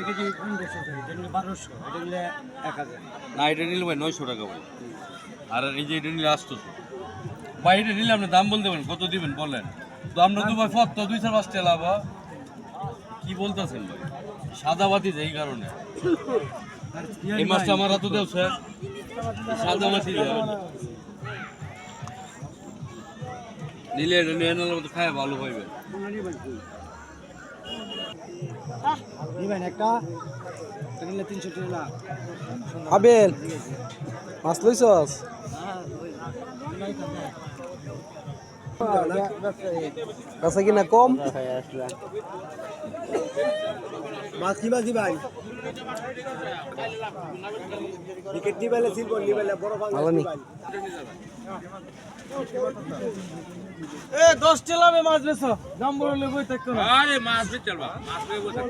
KG 1500 টাকা, এটা নিলে 1200, এটা নিলে 1000। না এটা নিলে ভাই 900 টাকা ভাই। আর এই যে এটা নিলে 800। ভাই এটা নিলে আপনি দাম বলতে পারেন, কত দিবেন বলেন। তো আমরা তো ভাই ফত 2-4 টাকা লাভ। কি বলতেছেন ভাই? সাদা বাতি এই কারণে। এই মাছটা আমার হাতে দেও স্যার। সাদা মাছি নিলে এটা নিয়ে নিলে তো খায় ভালো হইবে। নিবেন একটা, এটা নিলে 300 টাকা। আবেল মাছ লইছস? কাছে কিনা কম মাছ কি মাছ দিবাই? টিকেট দিবাইলে সিলবর দিবাইলে বড় ভালো নি। এ 10 টাকা মাছ বেচো, দাম বললে বই থাকতো না। আরে মাছ বেচ চলবা, মাছ বেচ বসে।